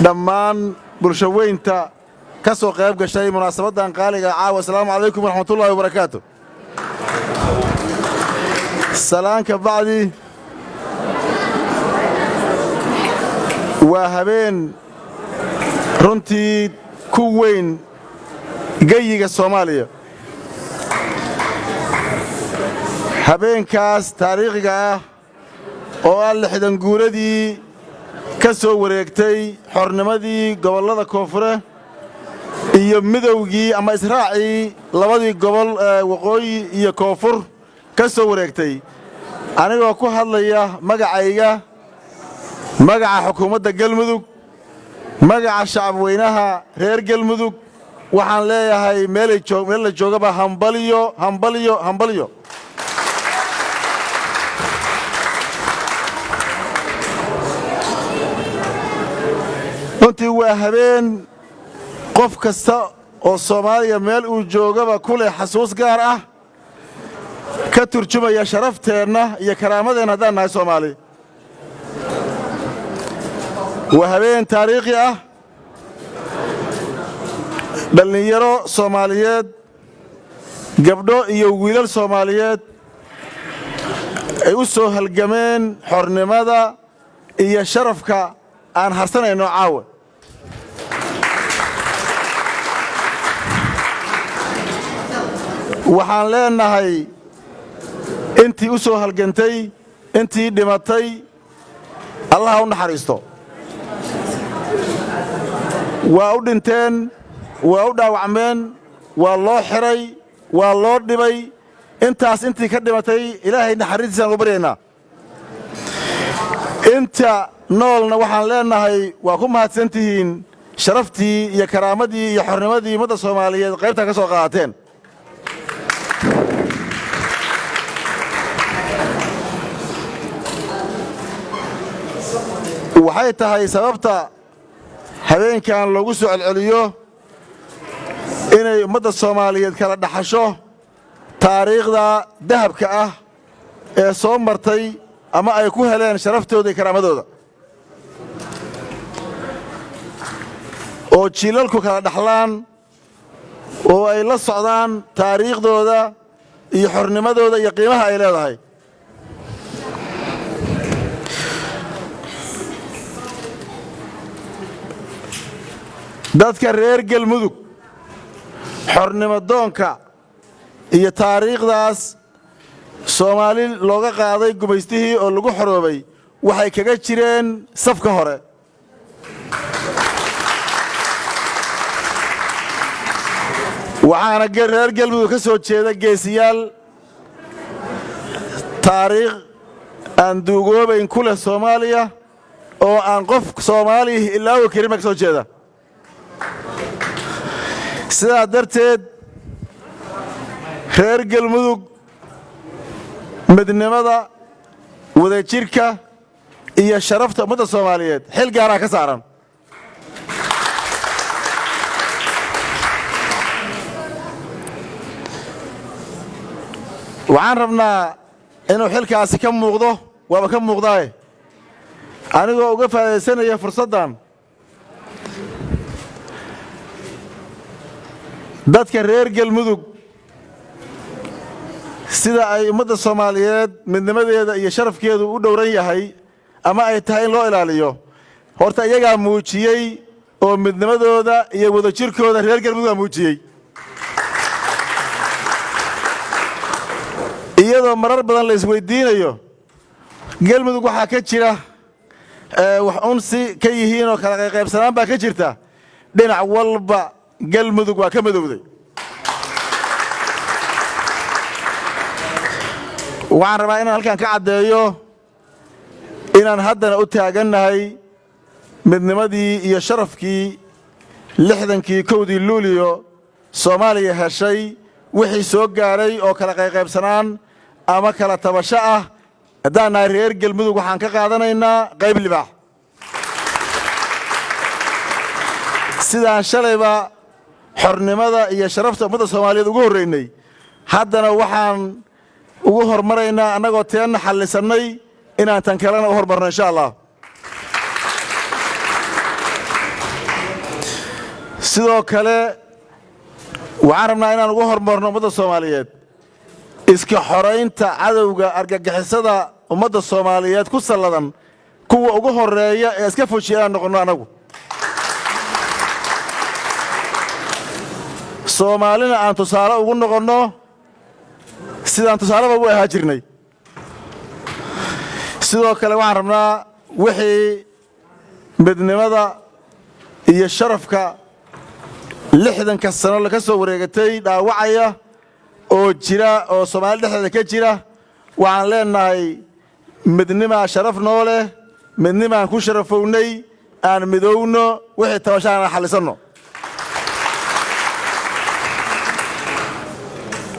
dhammaan bulshaweynta ka soo qayb gashay munaasabadan qaaliga caawa. Assalaamu calaykum waraxmatullaahi wabarakaatuh. salaanka bacdi waa habeen runtii ku weyn gayiga Soomaaliya. habeenkaas taariikhiga ah oo ah 60 guuradii ka soo wareegtay xornimadii gobollada koonfure iyo midowgii ama israacii labadii gobol waqooyi iyo koonfur ka soo wareegtay. anigoo ku hadlaya magacayga, magaca xukuumadda Galmudug, magaca shacabweynaha reer Galmudug, waxaan leeyahay meel la joogaba hambaliyo hambaliyo hambaliyo. runtii waa habeen qof kasta oo Soomaaliya meel uu joogaba ku leh xasuus gaar ah ka turjumaya sharafteena iyo karaamadeenna haddaan nahay Soomaali. waa habeen taariikhi ah. dhalinyaro Soomaaliyeed, gabdho iyo wiilal Soomaaliyeed ay u soo halgameen xornimada iyo sharafka aan harsanayno caawa. waxaan leenahay intii u soo halgantay, intii dhimatay, Allah u naxariisto. waa u dhinteen, waa u dhaawacmeen, waa loo xiray, waa loo dhibay. intaas intii ka dhimatay Ilaahay naxariistiisaan u baryaynaa. inta noolna waxaan leenahay waa ku mahadsantihiin sharaftii iyo karaamadii iyo xornimadii ummadda Soomaaliyeed qaybta ka soo qaateen. waxay tahay sababta habeenkan loogu soo celceliyo inay ummadda Soomaaliyeed kala dhaxasho taariikhda dahabka ah ee soo martay ama ay ku heleen sharaftooda iyo karaamadooda, oo jiilalku kala dhaxlaan oo ay la socdaan taariikhdooda iyo xornimadooda iyo qiimaha ay leedahay. dadka reer Galmudug xornimadoonka iyo taariikhdaas Soomaali looga qaaday gumaystihii oo lagu xoroobay waxay kaga jireen safka hore. waxaana reer Galmudug ka soo jeeda geesiyaal taariikh aan duugoobayn ku leh Soomaaliya oo aan qof Soomaali ilaawo karima ka soo jeeda. sidaa darteed reer Galmudug midnimada, wadajirka iyo sharafta ummadda Soomaaliyeed xil gaar ah ka saaran. waxaan rabnaa inuu xilkaasi ka muuqdo, waaba ka muuqdaaye. anigoo uga faa'iidaysanaya fursaddan, dadka reer Galmudug sida ay ummadda Soomaaliyeed midnimadeeda iyo sharafkeedu u dhowran yahay ama ay tahay in loo ilaaliyo, horta iyagaa muujiyey oo midnimadooda iyo wadajirkooda reer Galmudug muujiyey. iyadoo marar badan la isweydiinayo Galmudug waxaa ka jira wax unsi ka yihiin oo kala qaybsanaan baa ka jirta. dhinac walba Galmudug waa ka madowday. waxaan rabaa inaan halkan ka caddeeyo inaan haddana u taagannahay midnimadii iyo sharafkii 60kii 1dii Luulyo Soomaaliya heshay wixii soo gaaray oo kala qaybsanaan ama kala tabasho ah. haddaan nahay reer Galmudug waxaan ka qaadanaynaa qayb libaax. sidaan shalayba xornimada iyo sharafta ummadda Soomaaliyeed ugu horreynay, haddana waxaan ugu hormaraynaa annagoo teenna xallisanay inaan tan kalena u hormarno insha Allah. sidoo kale waxaan rabnaa inaan ugu hormarno ummadda Soomaaliyeed iska xoreynta cadowga argagixisada ummadda Soomaaliyeed ku salladan kuwa ugu horeeya ee iska foojiyaan noqono anagu Soomaalina aan tusaale ugu noqono sidaan tusaaleba u ahaa jirnay sidoo kale waxaan rabnaa wixii midnimada iyo sharafka 60 sano la ka soo wareegatay dhaawacaya oo jira oo Soomaali dhexdeeda ka jira waxaan leenahay midnima sharaf noole midnima aan ku sharafownay aan midowno wixii tabashaan xalisano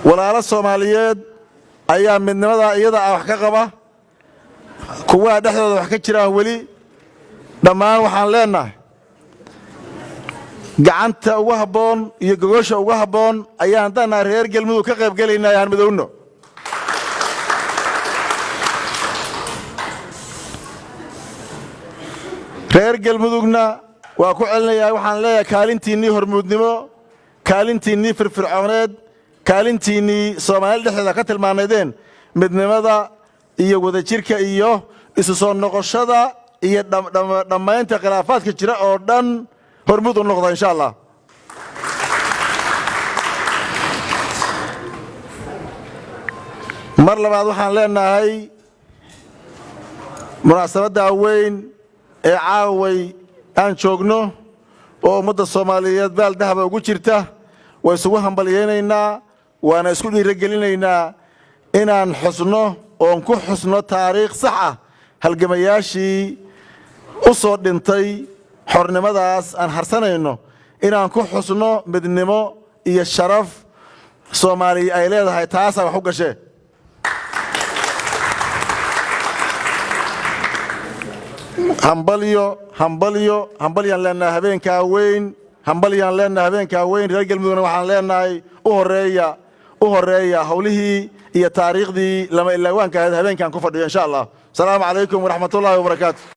walaalo Soomaaliyeed ayaa midnimada iyada wax ka qaba kuwa dhexdooda wax ka jiraan wali dhammaan waxaan leenahay gacanta ugu haboon iyo gogosha ugu haboon ayaan dana reer Galmudug ka qayb galaynaa aan midowno reer Galmudugna waa ku celinayaa waxaan leeyahay kaalintiinii hormuudnimo kaalintiinii firfircooneed kaalintiinii Soomaali dhexdeeda ka tilmaanaydeen midnimada iyo wadajirka iyo isu soo noqoshada iyo dhamaynta khilaafaadka jira oo dhan hormuud u noqda insha Allah mar labaad waxaan leenahay munaasabada weyn ee caaway aan joogno oo ummadda Soomaaliyeed baal dahab ugu jirta way isugu hambalyeeynaa waana isku dhiirigelinaynaa inaan xusno oo ku xusno taariikh sax ah halgamayaashii u soo dhintay xornimadaas aan harsanayno inaan ku xusno midnimo iyo sharaf Soomaali ay leedahay taas wax u gashay hambalyan leenahay habeenka weyn reer Galmudugna waxaan leenahay u horeeya hawlihii iyo taariikhdii lama ilaawaanka ahayd habeenkan ku fadhiyo insha Allah salaamu calaykum wa rahmatullaahi wa barakaatuh